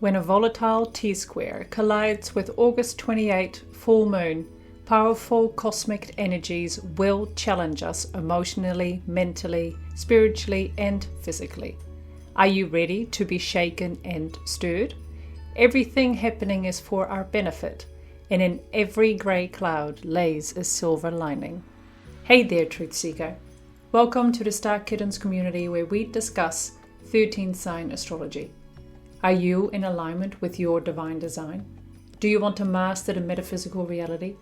When a volatile T-square collides with August 28 full moon, powerful cosmic energies will challenge us emotionally, mentally, spiritually, and physically. Are you ready to be shaken and stirred? Everything happening is for our benefit, and in every grey cloud lays a silver lining. Hey there, Truth Seeker. Welcome to the Star Kittens community where we discuss 13 sign astrology. Are you in alignment with your divine design? Do you want to master the metaphysical reality?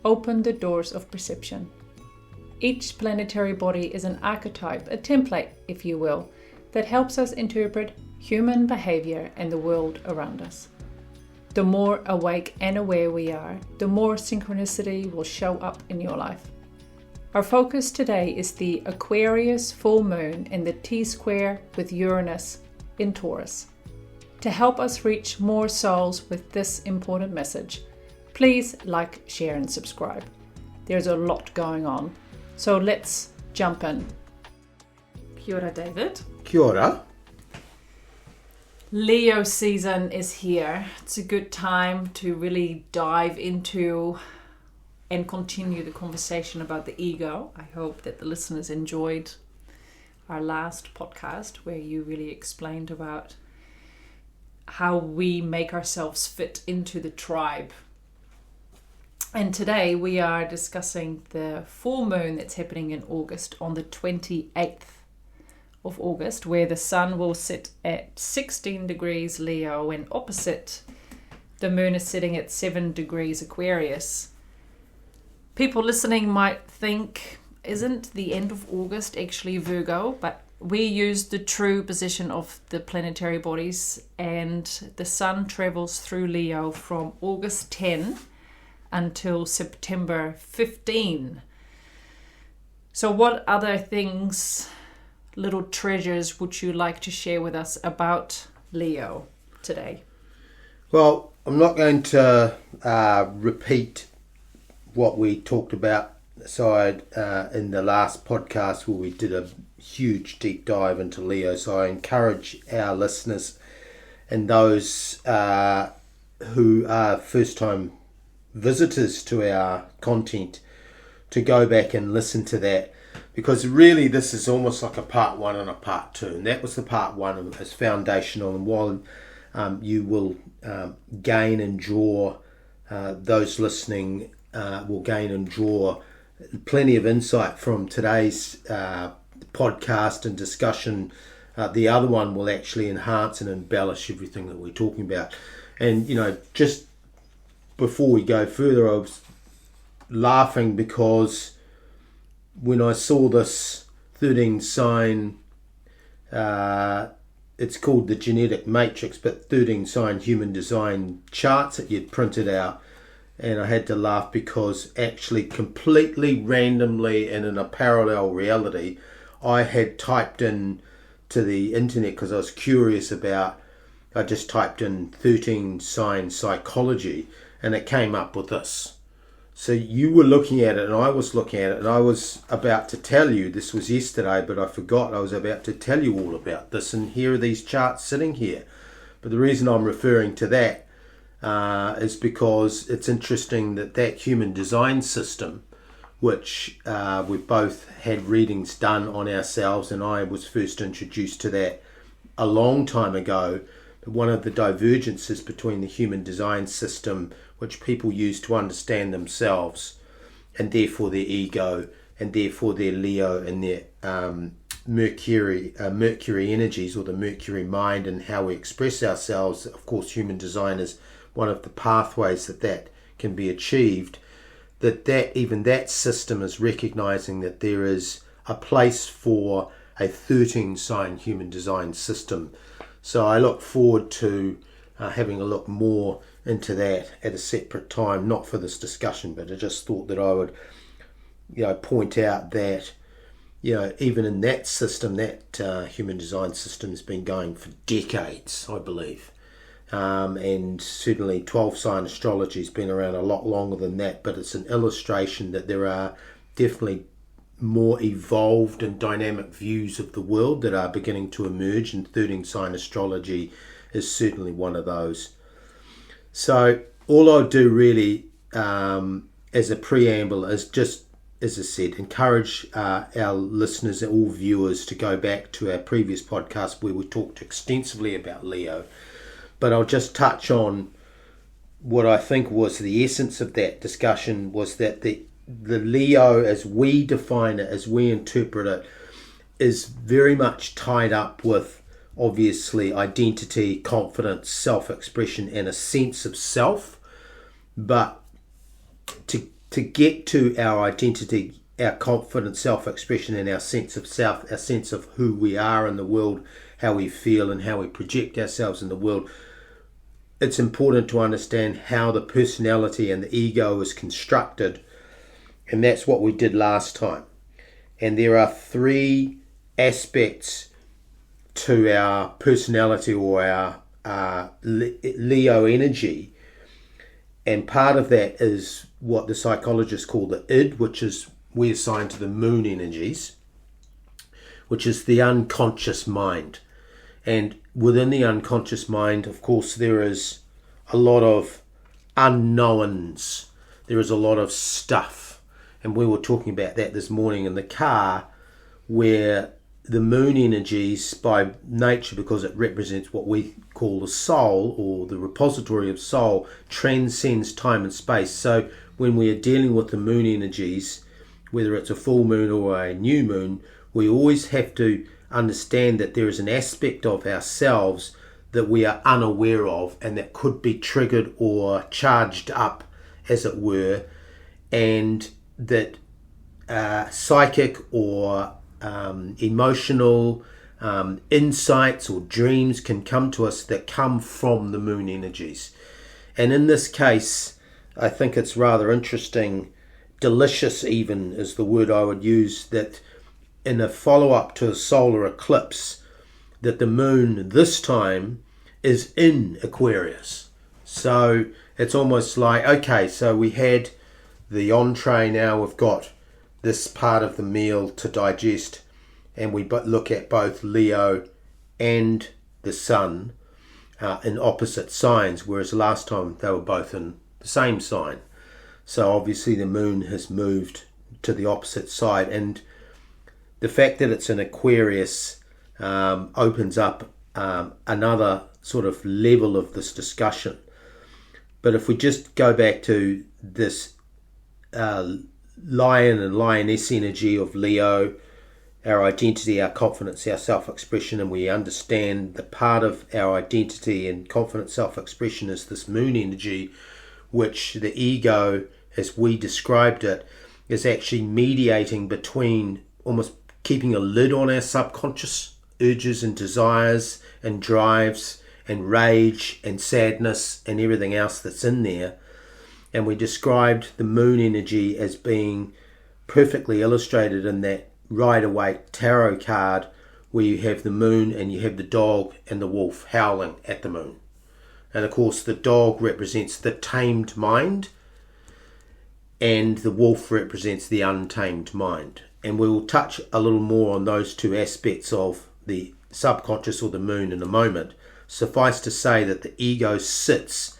Open the doors of perception. Each planetary body is an archetype, a template, if you will, that helps us interpret human behavior and the world around us. The more awake and aware we are, the more synchronicity will show up in your life. Our focus today is the Aquarius full moon in the T-square with Uranus in Taurus. To help us reach more souls with this important message, please like, share and subscribe. There's a lot going on, so let's jump in. Kia ora, David. Kia ora. Leo season is here. It's a good time to really dive into and continue the conversation about the ego. I hope that the listeners enjoyed our last podcast where you really explained about how we make ourselves fit into the tribe. And today we are discussing the full moon that's happening in August on the 28th of August, where the sun will sit at 16 degrees Leo and opposite the moon is sitting at 7 degrees Aquarius. People listening might think, isn't the end of August actually Virgo? But we use the true position of the planetary bodies, and the sun travels through Leo from August 10 until September 15. So what other things, little treasures, would you like to share with us about Leo today? Well, I'm not going to repeat what we talked about in the last podcast where we did a huge deep dive into Leo. So I encourage our listeners and those who are first-time visitors to our content to go back and listen to that, because really this is almost like a part one and a part two, and that was the part one as foundational. And while you will gain and draw, those listening will gain and draw plenty of insight from today's podcast and discussion, the other one will actually enhance and embellish everything that we're talking about. And just before we go further, I was laughing because when I saw this 13 sign, it's called the genetic matrix, but 13 sign human design charts that you'd printed out, and I had to laugh because actually completely randomly and in a parallel reality, I had typed in to the internet because I was curious about, I just typed in 13 sign psychology and it came up with this. So you were looking at it and I was looking at it, and I was about to tell you, this was yesterday, but I forgot I was about to tell you all about this, and here are these charts sitting here. But the reason I'm referring to that is because it's interesting that human design system, which we both had readings done on ourselves, and I was first introduced to that a long time ago. But one of the divergences between the human design system, which people use to understand themselves, and therefore their ego, and therefore their Leo and their Mercury energies, or the Mercury mind, and how we express ourselves. Of course, human design is one of the pathways that can be achieved. Even that system is recognizing that there is a place for a 13 sign human design system. So I look forward to having a look more into that at a separate time, not for this discussion, but I just thought that I would point out that even in that system, that human design system has been going for decades, I believe. And certainly 12 sign astrology has been around a lot longer than that, but it's an illustration that there are definitely more evolved and dynamic views of the world that are beginning to emerge, and 13 sign astrology is certainly one of those. So all I'll do really as a preamble is just, as I said, encourage our listeners, all viewers, to go back to our previous podcast where we talked extensively about Leo. But I'll just touch on what I think was the essence of that discussion, was that the Leo, as we define it, as we interpret it, is very much tied up with, obviously, identity, confidence, self-expression, and a sense of self. But to get to our identity, our confidence, self-expression, and our sense of self, our sense of who we are in the world, how we feel and how we project ourselves in the world, it's important to understand how the personality and the ego is constructed. And that's what we did last time. And there are three aspects to our personality or our Leo energy. And part of that is what the psychologists call the id, which is we assign to the moon energies, which is the unconscious mind. And within the unconscious mind, of course, there is a lot of unknowns. There is a lot of stuff. And we were talking about that this morning in the car, where the moon energies, by nature, because it represents what we call the soul, or the repository of soul, transcends time and space. So when we are dealing with the moon energies, whether it's a full moon or a new moon, we always have to understand that there is an aspect of ourselves that we are unaware of, and that could be triggered or charged up, as it were, and that psychic or emotional insights or dreams can come to us that come from the moon energies. And in this case, I think it's rather interesting, delicious even is the word I would use, that in a follow-up to a solar eclipse, that the moon this time is in Aquarius. So it's almost like, okay, so we had the entree, now we've got this part of the meal to digest, and we look at both Leo and the Sun in opposite signs, whereas last time they were both in the same sign. So obviously the moon has moved to the opposite side, and the fact that it's in Aquarius opens up another sort of level of this discussion. But if we just go back to this lion and lioness energy of Leo, our identity, our confidence, our self-expression, and we understand the part of our identity and confidence, self-expression is this moon energy, which the ego, as we described it, is actually mediating between, almost keeping a lid on our subconscious urges and desires and drives and rage and sadness and everything else that's in there. And we described the moon energy as being perfectly illustrated in that Rider-Waite tarot card, where you have the moon and you have the dog and the wolf howling at the moon. And of course the dog represents the tamed mind and the wolf represents the untamed mind. And we will touch a little more on those two aspects of the subconscious or the moon in a moment. Suffice to say that the ego sits,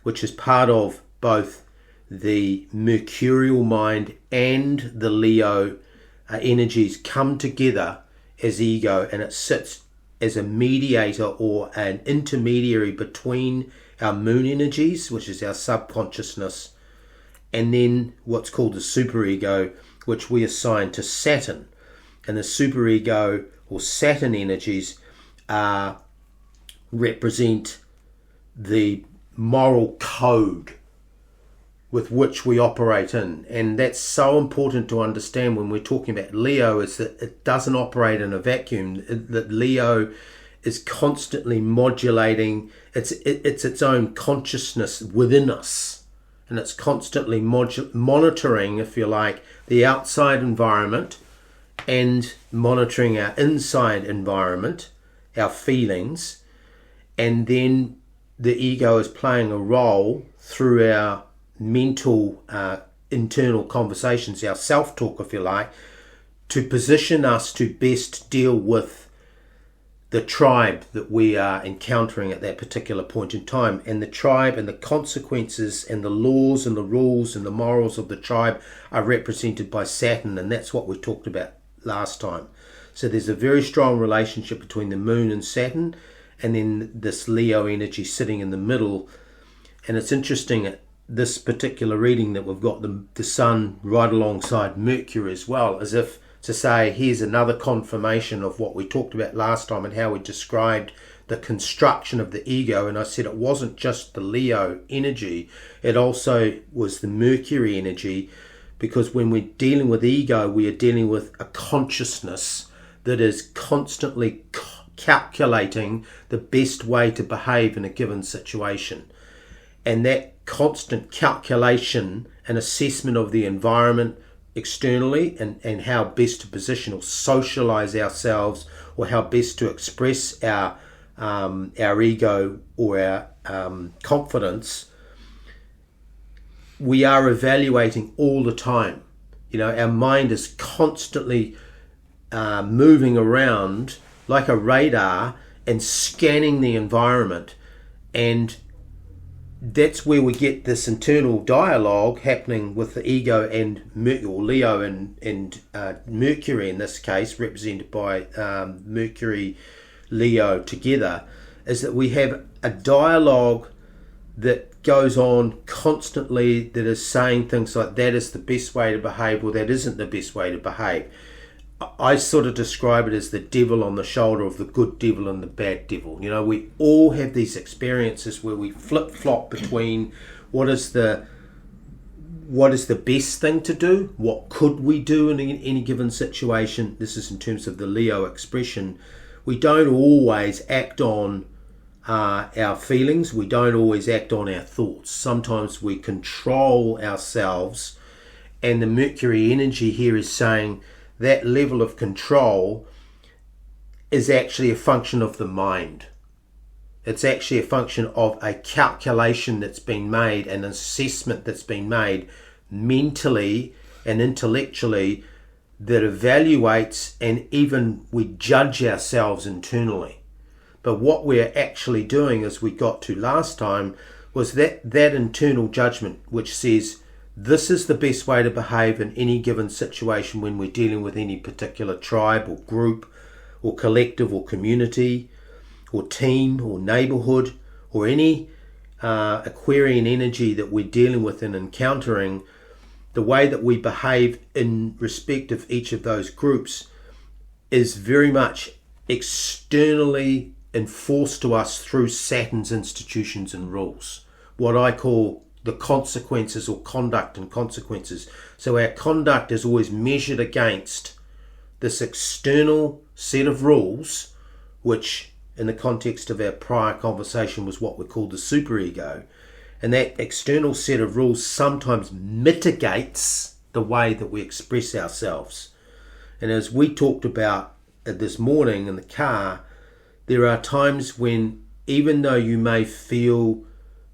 which is part of both the mercurial mind and the Leo energies, come together as ego, and it sits as a mediator or an intermediary between our moon energies, which is our subconsciousness, and then what's called the superego, which we assign to Saturn. And the superego or Saturn energies represent the moral code with which we operate in. And that's so important to understand when we're talking about Leo, is that it doesn't operate in a vacuum. That Leo is constantly modulating it's its own consciousness within us, and it's constantly monitoring, if you like, the outside environment and monitoring our inside environment, our feelings, and then the ego is playing a role through our mental internal conversations, our self-talk, if you like, to position us to best deal with the tribe that we are encountering at that particular point in time. And the tribe and the consequences and the laws and the rules and the morals of the tribe are represented by Saturn, and that's what we talked about last time. So there's a very strong relationship between the moon and Saturn, and then this Leo energy sitting in the middle. And it's interesting at this particular reading that we've got the sun right alongside Mercury as well, as if to say, here's another confirmation of what we talked about last time and how we described the construction of the ego. And I said it wasn't just the Leo energy, it also was the Mercury energy, because when we're dealing with ego, we are dealing with a consciousness that is constantly calculating the best way to behave in a given situation. And that constant calculation and assessment of the environment externally, and how best to position or socialize ourselves, or how best to express our ego or our confidence, we are evaluating all the time. Our mind is constantly moving around like a radar and scanning the environment, and that's where we get this internal dialogue happening with the ego and Leo and Mercury, in this case represented by Mercury, Leo together, is that we have a dialogue that goes on constantly, that is saying things like, that is the best way to behave, or that isn't the best way to behave. I sort of describe it as the devil on the shoulder of the good devil and the bad devil. We all have these experiences where we flip-flop between what is the best thing to do, what could we do in any given situation. This is in terms of the Leo expression. We don't always act on our feelings. We don't always act on our thoughts. Sometimes we control ourselves, and the Mercury energy here is saying that level of control is actually a function of the mind. It's actually a function of a calculation that's been made, an assessment that's been made mentally and intellectually, that evaluates, and even we judge ourselves internally. But what we're actually doing, as we got to last time, was that internal judgment which says, this is the best way to behave in any given situation when we're dealing with any particular tribe or group or collective or community or team or neighborhood, or any Aquarian energy that we're dealing with and encountering. The way that we behave in respect of each of those groups is very much externally enforced to us through Saturn's institutions and rules, what I call the consequences, or conduct and consequences. So our conduct is always measured against this external set of rules, which in the context of our prior conversation was what we call the superego. And that external set of rules sometimes mitigates the way that we express ourselves. And as we talked about this morning in the car, there are times when, even though you may feel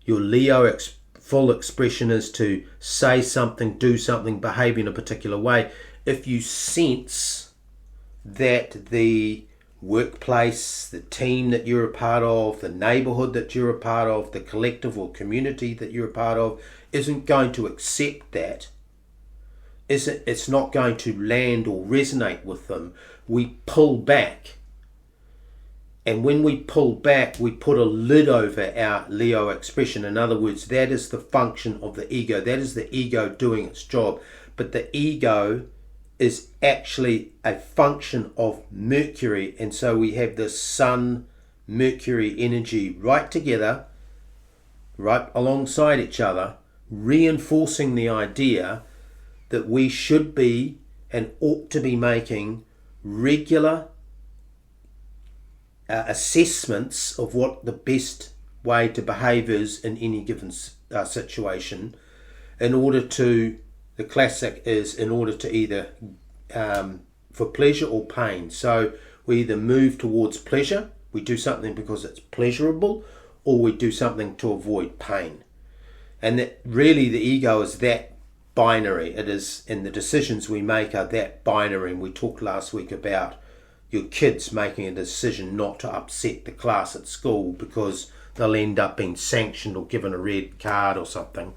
your Leo full expression is to say something, do something, behave in a particular way, if you sense that the workplace, the team that you're a part of, the neighborhood that you're a part of, the collective or community that you're a part of isn't going to accept that, it's not going to land or resonate with them, we pull back. And when we pull back, we put a lid over our Leo expression. In other words, that is the function of the ego. That is the ego doing its job. But the ego is actually a function of Mercury. And so we have the Sun-Mercury energy right together, right alongside each other, reinforcing the idea that we should be and ought to be making regular assessments of what the best way to behave is in any given situation, in order to, the classic is, in order to either for pleasure or pain. So we either move towards pleasure, we do something because it's pleasurable, or we do something to avoid pain. And that really the ego is that binary. It is, and the decisions we make are that binary. And we talked last week about your kids making a decision not to upset the class at school because they'll end up being sanctioned or given a red card or something.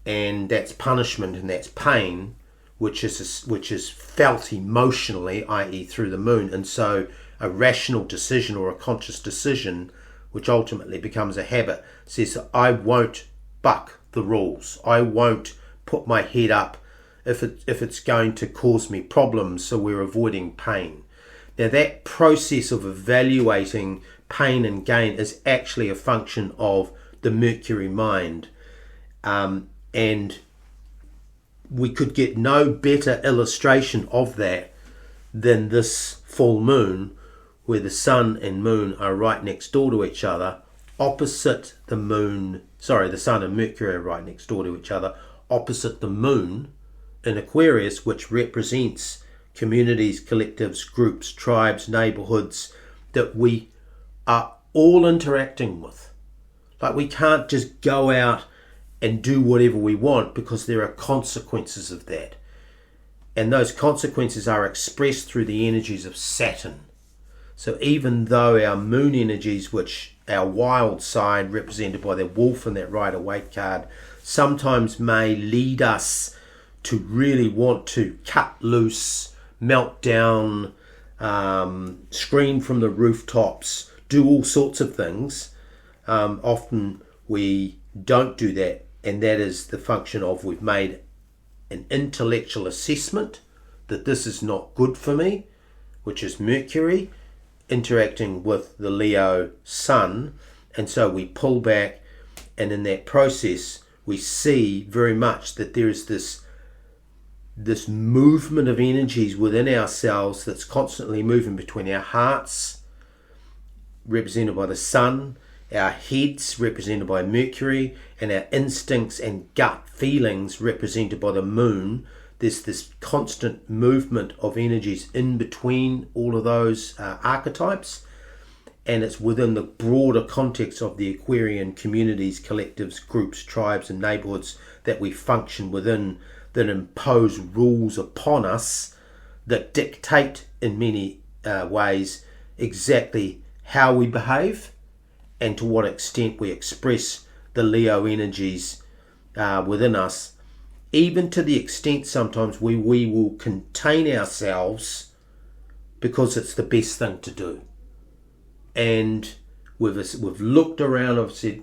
And that's punishment and that's pain, which is felt emotionally, i.e. through the moon. And so a rational decision or a conscious decision, which ultimately becomes a habit, says, I won't buck the rules. I won't put my head up if it's going to cause me problems, so we're avoiding pain. Now that process of evaluating pain and gain is actually a function of the Mercury mind. And we could get no better illustration of that than this full moon, where the sun and moon are right next door to each other, opposite the moon. Sorry, the sun and Mercury are right next door to each other, opposite the moon in Aquarius, which represents communities, collectives, groups, tribes, neighborhoods that we are all interacting with. Like, we can't just go out and do whatever we want, because there are consequences of that. And those consequences are expressed through the energies of Saturn. So even though our moon energies, which our wild side represented by the wolf and that Rider-Waite card, sometimes may lead us to really want to cut loose, melt down, scream from the rooftops, do all sorts of things. Often we don't do that, and that is the function of we've made an intellectual assessment that this is not good for me, which is Mercury interacting with the Leo Sun, and so we pull back, and in that process we see very much that there is this movement of energies within ourselves that's constantly moving between our hearts, represented by the sun, our heads, represented by Mercury, and our instincts and gut feelings, represented by the moon. There's this constant movement of energies in between all of those archetypes, and it's within the broader context of the Aquarian communities, collectives, groups, tribes, and neighborhoods that we function within, that impose rules upon us, that dictate in many ways exactly how we behave and to what extent we express the Leo energies within us, even to the extent sometimes we will contain ourselves because it's the best thing to do. And we've looked around and said,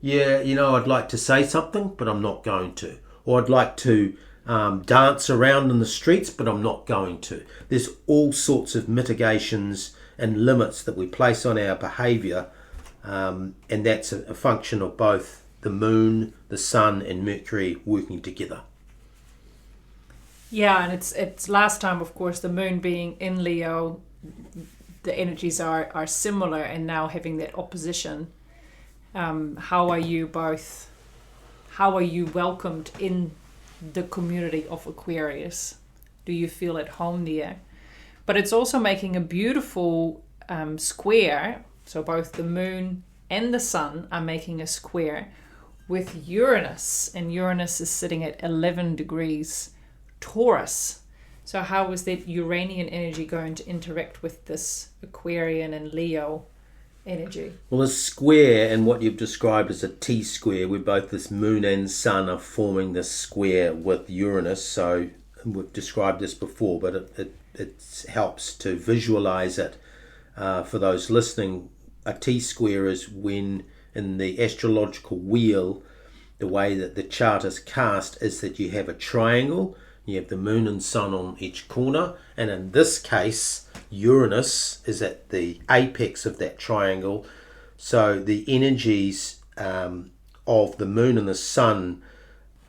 yeah, I'd like to say something, but I'm not going to. Or I'd like to dance around in the streets, but I'm not going to. There's all sorts of mitigations and limits that we place on our behaviour, and that's a function of both the moon, the sun, and Mercury working together. Yeah, and it's last time, of course, the moon being in Leo, the energies are similar, and now having that opposition. How are you welcomed in the community of Aquarius? Do you feel at home there? But it's also making a beautiful square. So both the moon and the sun are making a square with Uranus, and Uranus is sitting at 11 degrees Taurus. So how is that Uranian energy going to interact with this Aquarian and Leo energy? Well, a square, and what you've described as a T-square, where both this moon and sun are forming this square with Uranus. So we've described this before, but it helps to visualize it for those listening. A T-square is when, in the astrological wheel, the way that the chart is cast is that you have a triangle. You have the moon and sun on each corner, and in this case Uranus is at the apex of that triangle. So the energies of the moon and the sun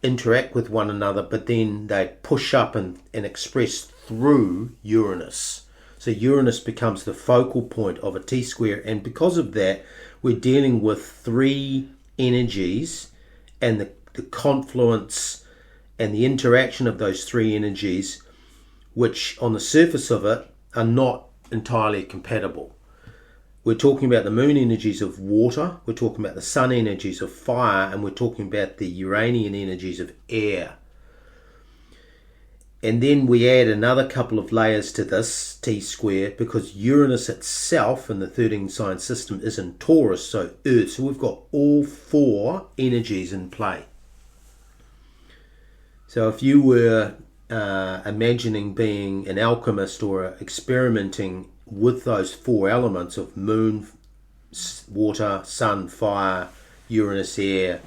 interact with one another, but then they push up and express through Uranus. So Uranus becomes the focal point of a T-square, and because of that we're dealing with three energies, and the confluence and the interaction of those three energies, which on the surface of it are not entirely compatible. We're talking about the moon energies of water, we're talking about the sun energies of fire, and we're talking about the Uranian energies of air. And then we add another couple of layers to this T-square, because Uranus itself in the 13 sign system is in Taurus, so Earth. So we've got all four energies in play. So if you were imagining being an alchemist or experimenting with those four elements of moon, water, sun, fire, Uranus, air,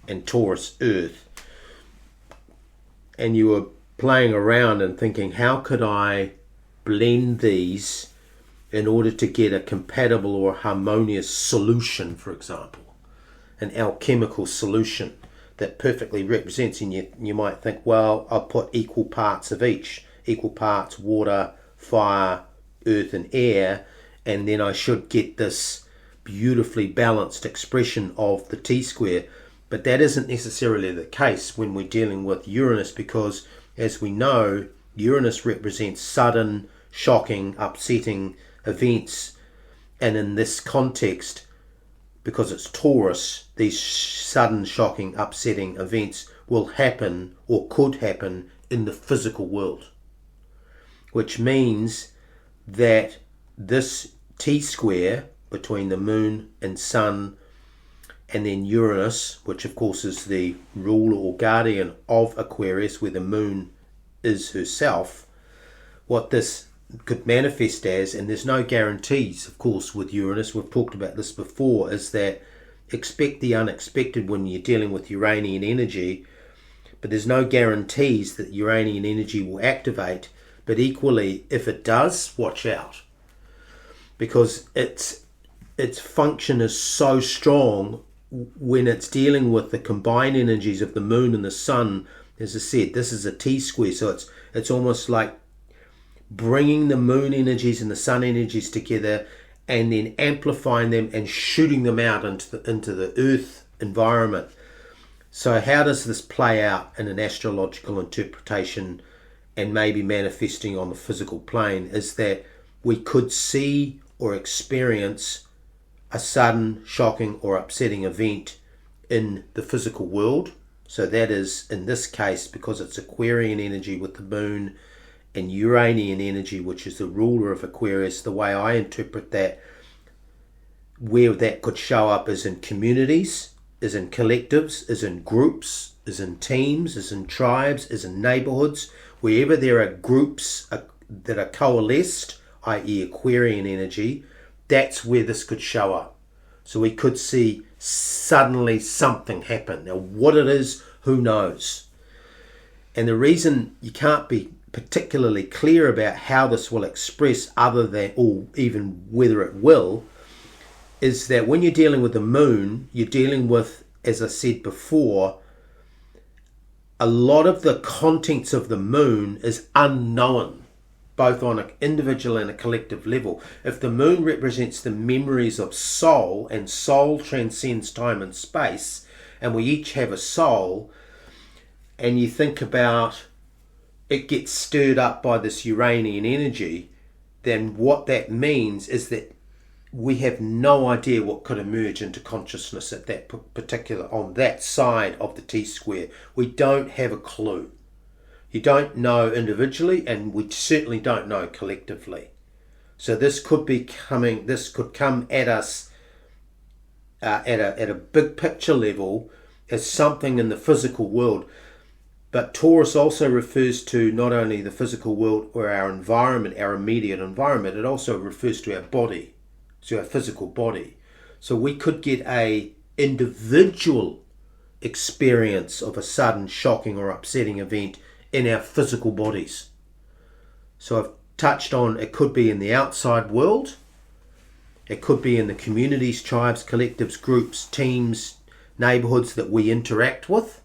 and Taurus, earth, and you were playing around and thinking, how could I blend these in order to get a compatible or harmonious solution, for example, an alchemical solution that perfectly represents, and you might think, well, I'll put equal parts of each, equal parts water, fire, earth and air, and then I should get this beautifully balanced expression of the T-square. But that isn't necessarily the case when we're dealing with Uranus, because as we know, Uranus represents sudden, shocking, upsetting events, and in this context, because it's Taurus, these sudden, shocking, upsetting events will happen or could happen in the physical world, which means that this T-square between the moon and sun, and then Uranus, which of course is the ruler or guardian of Aquarius, where the moon is herself, what this could manifest as, and there's no guarantees of course with Uranus, we've talked about this before, is that expect the unexpected when you're dealing with Uranian energy, but there's no guarantees that Uranian energy will activate. But equally, if it does, watch out, because its function is so strong when it's dealing with the combined energies of the moon and the sun. As I said, this is a T-square, so it's almost like bringing the moon energies and the sun energies together and then amplifying them and shooting them out into the earth environment. So how does this play out in an astrological interpretation and maybe manifesting on the physical plane? Is that we could see or experience a sudden, shocking or upsetting event in the physical world. So that is, in this case, because it's Aquarian energy with the moon and Uranian energy, which is the ruler of Aquarius, the way I interpret that, where that could show up is in communities, is in collectives, is in groups, is in teams, is in tribes, is in neighborhoods. Wherever there are groups that are coalesced, i.e. Aquarian energy, that's where this could show up. So we could see suddenly something happen. Now what it is, who knows? And the reason you can't be particularly clear about how this will express, other than, or even whether it will, is that when you're dealing with the moon, you're dealing with, as I said before, a lot of the contents of the moon is unknown, both on an individual and a collective level. If the moon represents the memories of soul, and soul transcends time and space, and we each have a soul, and you think about it gets stirred up by this Uranian energy, then what that means is that we have no idea what could emerge into consciousness at that particular, on that side of the T-square. We don't have a clue. You don't know individually, and we certainly don't know collectively. So this could come at us at a big picture level as something in the physical world. But Taurus also refers to not only the physical world or our environment, our immediate environment, it also refers to our body, to our physical body. So we could get a individual experience of a sudden, shocking or upsetting event in our physical bodies. So I've touched on, it could be in the outside world, it could be in the communities, tribes, collectives, groups, teams, neighborhoods that we interact with.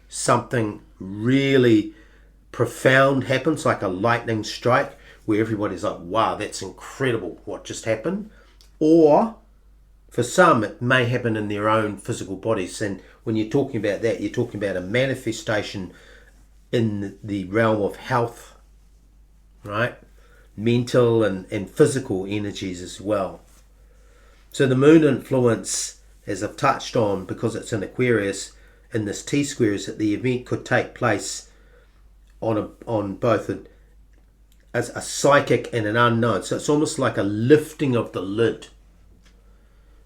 Something really profound happens, like a lightning strike, where everybody's like, wow, that's incredible what just happened. Or for some, it may happen in their own physical bodies. And when you're talking about that, you're talking about a manifestation in the realm of health, right? Mental and physical energies as well. So the moon influence, as I've touched on, because it's in Aquarius, in this T-square, is that the event could take place on both as a psychic and an unknown. So it's almost like a lifting of the lid.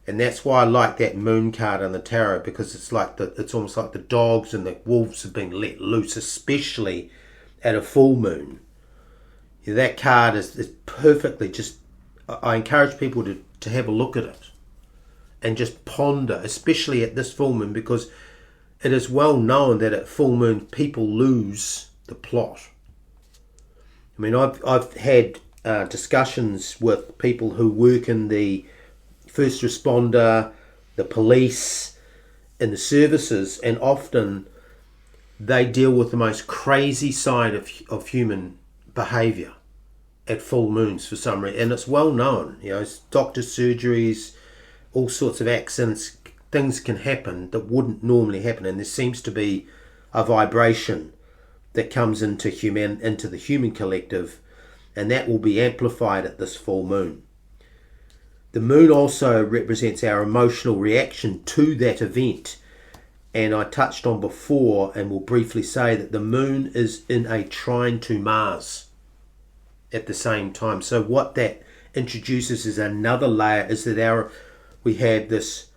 And that's why I like that moon card in the tarot, because it's almost like the dogs and the wolves have been let loose, especially at a full moon. That card is perfectly just... I encourage people to have a look at it and just ponder, especially at this full moon, because it is well known that at full moon people lose the plot. I mean, I've had discussions with people who work in the first responder, the police, in the services, and often they deal with the most crazy side of human behaviour at full moons for some reason. And it's well known, doctor surgeries, all sorts of accidents, things can happen that wouldn't normally happen, and there seems to be a vibration that comes into the human collective, and that will be amplified at this full moon. The moon also represents our emotional reaction to that event, and I touched on before and will briefly say that the moon is in a trine to Mars at the same time. So what that introduces is another layer, is that we have this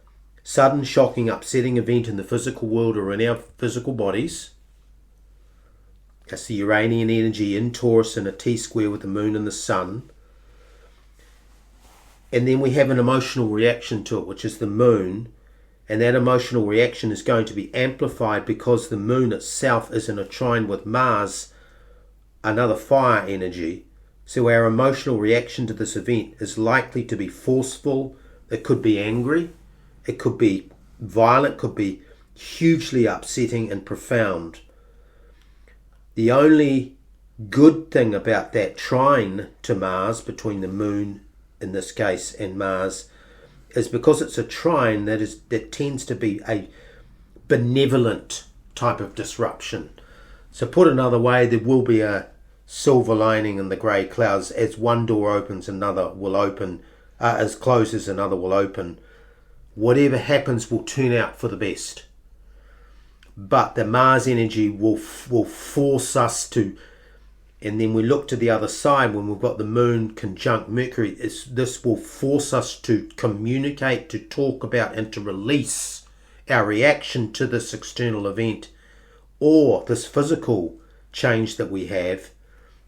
sudden, shocking, upsetting event in the physical world or in our physical bodies. That's the Uranian energy in Taurus in a T-square with the moon and the sun. And then we have an emotional reaction to it, which is the moon. And that emotional reaction is going to be amplified because the moon itself is in a trine with Mars, another fire energy. So our emotional reaction to this event is likely to be forceful. It could be angry. It could be violent. It could be hugely upsetting and profound. The only good thing about that trine to Mars between the moon, in this case, and Mars, is because it's a trine that tends to be a benevolent type of disruption. So put another way, there will be a silver lining in the grey clouds. As one door opens, another will open. As closes, another will open. Whatever happens will turn out for the best. But the Mars energy will force us to, and then we look to the other side when we've got the moon conjunct Mercury, this will force us to communicate, to talk about, and to release our reaction to this external event or this physical change that we have.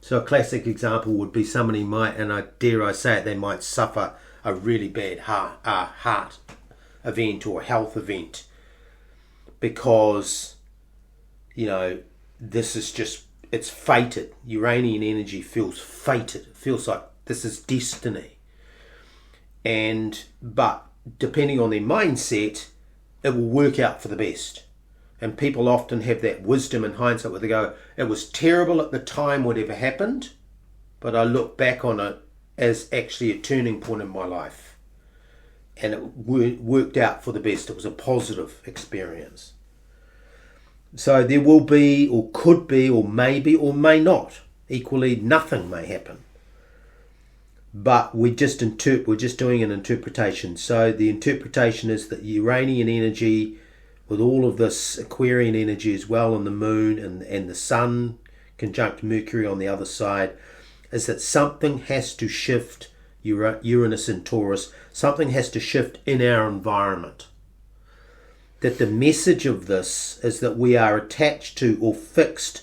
So a classic example would be somebody might, and I dare I say it, they might suffer a really bad heart event or health event, because this is just, it's fated. Uranian energy feels fated. It feels like this is destiny. But depending on their mindset, it will work out for the best. And people often have that wisdom in hindsight where they go, it was terrible at the time whatever happened, but I look back on it as actually a turning point in my life. And it worked out for the best. It was a positive experience. So there will be, or could be, or maybe, or may not. Equally, nothing may happen. But we're just doing an interpretation. So the interpretation is that Uranian energy, with all of this Aquarian energy as well, and the moon and the sun conjunct Mercury on the other side, is that something has to shift. Uranus and Taurus, something has to shift in our environment. That the message of this is that we are attached to or fixed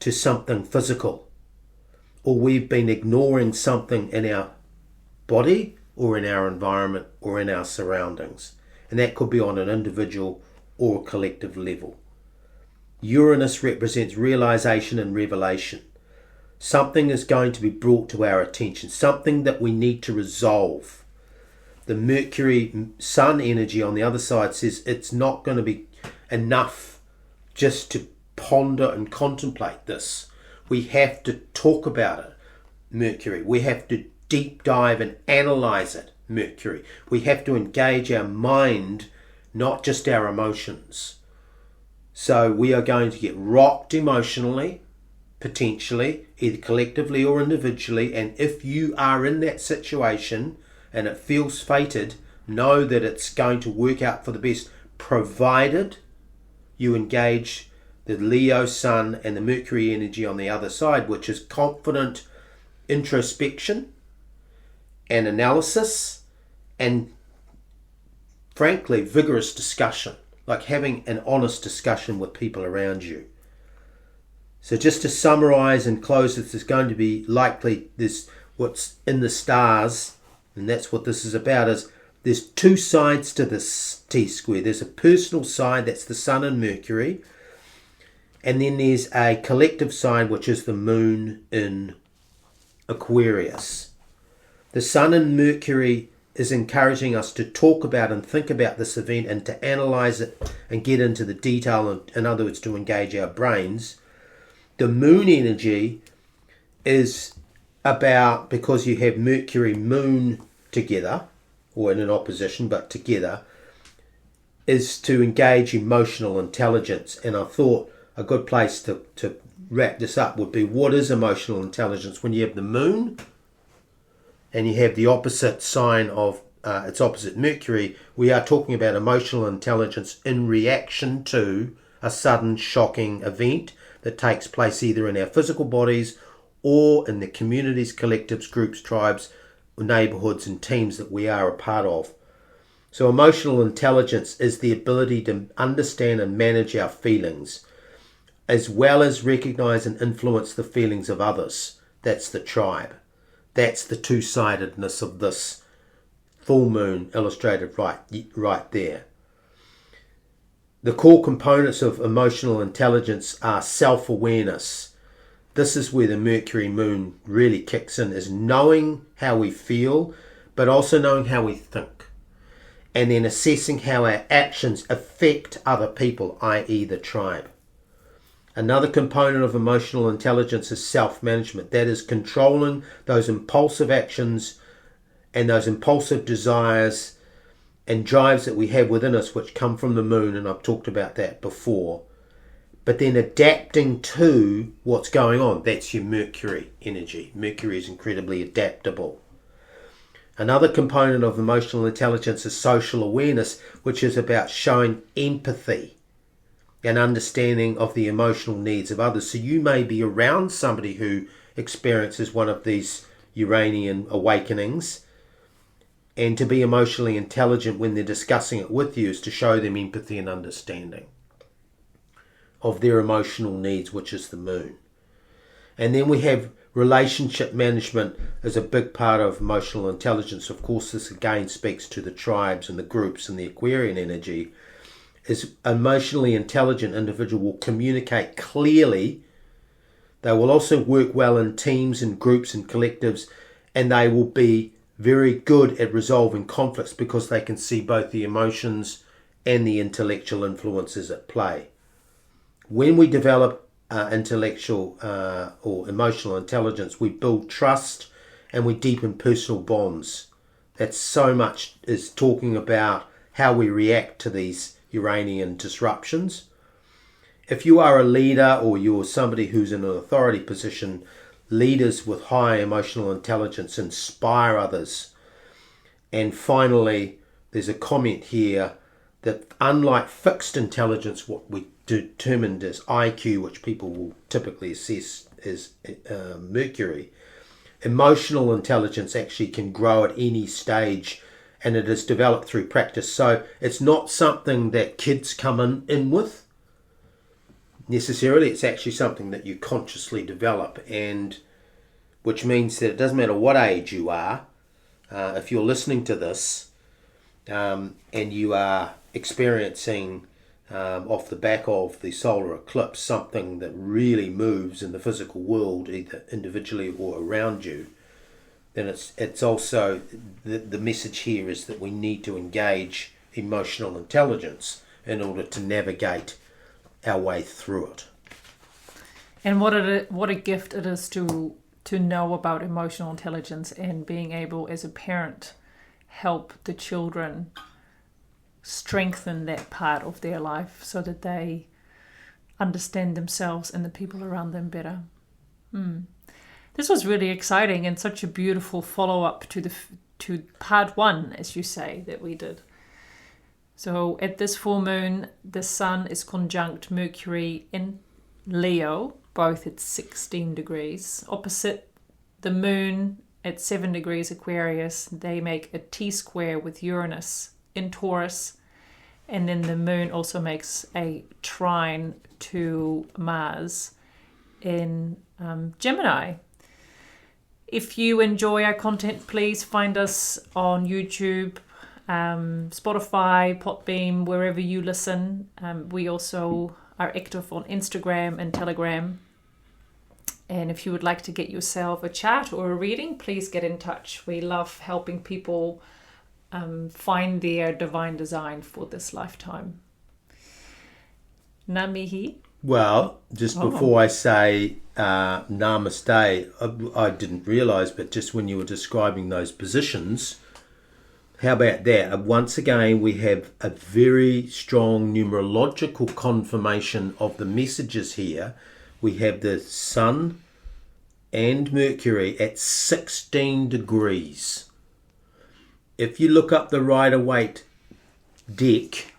to something physical, or we've been ignoring something in our body or in our environment or in our surroundings. And that could be on an individual or collective level. Uranus represents realization and revelation. Something is going to be brought to our attention, something that we need to resolve. The Mercury Sun energy on the other side says it's not going to be enough just to ponder and contemplate this. We have to talk about it, Mercury. We have to deep dive and analyze it, Mercury. We have to engage our mind, not just our emotions. So we are going to get rocked emotionally, potentially, either collectively or individually, and if you are in that situation and it feels fated, know that it's going to work out for the best, provided you engage the Leo Sun and the Mercury energy on the other side, which is confident introspection and analysis and, frankly, vigorous discussion, like having an honest discussion with people around you. So just to summarize and close, this is going to be likely this what's in the stars, and that's what this is about, is there's two sides to this T-square. There's a personal side, that's the Sun and Mercury, and then there's a collective side, which is the Moon in Aquarius. The Sun and Mercury is encouraging us to talk about and think about this event and to analyze it and get into the detail, and, in other words, to engage our brains. The Moon energy is about, because you have Mercury Moon together, or in an opposition, but together, is to engage emotional intelligence. And I thought a good place to wrap this up would be, what is emotional intelligence? When you have the Moon and you have the opposite sign of its opposite, Mercury, we are talking about emotional intelligence in reaction to a sudden shocking event that takes place either in our physical bodies or in the communities, collectives, groups, tribes, neighbourhoods and teams that we are a part of. So emotional intelligence is the ability to understand and manage our feelings, as well as recognise and influence the feelings of others. That's the tribe. That's the two-sidedness of this full moon illustrated right there. The core components of emotional intelligence are self-awareness. This is where the Mercury Moon really kicks in, is knowing how we feel, but also knowing how we think. And then assessing how our actions affect other people, i.e. the tribe. Another component of emotional intelligence is self-management. That is controlling those impulsive actions and those impulsive desires and drives that we have within us, which come from the Moon, and I've talked about that before. But then adapting to what's going on, that's your Mercury energy. Mercury is incredibly adaptable. Another component of emotional intelligence is social awareness, which is about showing empathy and understanding of the emotional needs of others. So you may be around somebody who experiences one of these Uranian awakenings, and to be emotionally intelligent when they're discussing it with you is to show them empathy and understanding of their emotional needs, which is the Moon. And then we have relationship management as a big part of emotional intelligence. Of course, this again speaks to the tribes and the groups and the Aquarian energy. Is emotionally intelligent individual will communicate clearly. They will also work well in teams and groups and collectives, and they will be very good at resolving conflicts because they can see both the emotions and the intellectual influences at play. When we develop intellectual or emotional intelligence, we build trust and we deepen personal bonds. That's so much is talking about how we react to these Uranian disruptions. If you are a leader or you're somebody who's in an authority position, leaders with high emotional intelligence inspire others. And finally, there's a comment here that unlike fixed intelligence, what we determined as IQ, which people will typically assess as Mercury, emotional intelligence actually can grow at any stage, and it is developed through practice. So it's not something that kids come in with necessarily. It's actually something that you consciously develop, and which means that it doesn't matter what age you are. If you're listening to this and you are experiencing off the back of the solar eclipse something that really moves in the physical world, either individually or around you, then it's also the message here is that we need to engage emotional intelligence in order to navigate our way through it. And what a gift it is to know about emotional intelligence, and being able as a parent help the children strengthen that part of their life so that they understand themselves and the people around them better. This was really exciting and such a beautiful follow-up to part one, as you say, that we did. So at this full moon, the Sun is conjunct Mercury in Leo, both at 16 degrees. Opposite the moon at 7 degrees Aquarius, they make a T-square with Uranus in Taurus. And then the moon also makes a trine to Mars in Gemini. If you enjoy our content, please find us on YouTube, Spotify, Podbeam, wherever you listen. We also are active on Instagram and Telegram. And if you would like to get yourself a chat or a reading, please get in touch. We love helping people find their divine design for this lifetime. Ngā mihi. Well, just before I say namaste, I didn't realise, but just when you were describing those positions, how about that? Once again, we have a very strong numerological confirmation of the messages here. We have the Sun and Mercury at 16 degrees. If you look up the Rider-Waite deck,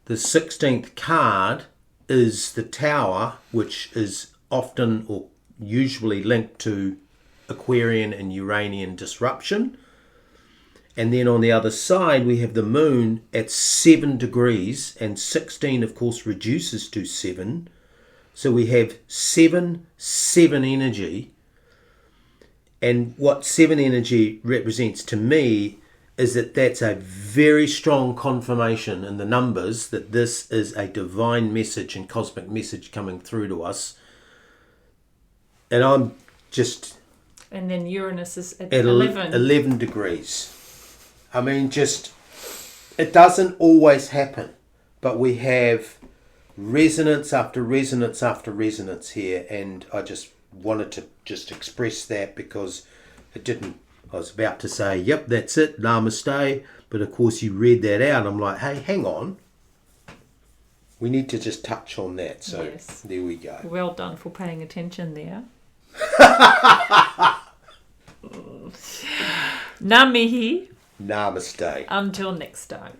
the 16th card is the Tower, which is often or usually linked to Aquarian and Uranian disruption. And then on the other side, we have the Moon at 7 degrees, and 16, of course, reduces to 7. So we have 7 energy. And what 7 energy represents to me is that that's a very strong confirmation in the numbers that this is a divine message and cosmic message coming through to us. And I'm just... And then Uranus is at 11. 11 degrees. I mean, just... It doesn't always happen, but we have resonance after resonance after resonance here, and I just wanted to just express that because it didn't... I was about to say, yep, that's it, namaste, but of course you read that out. I'm like, hey, hang on. We need to just touch on that. So yes. There we go. Well done for paying attention there. Ngā mihi. Namaste. Until next time.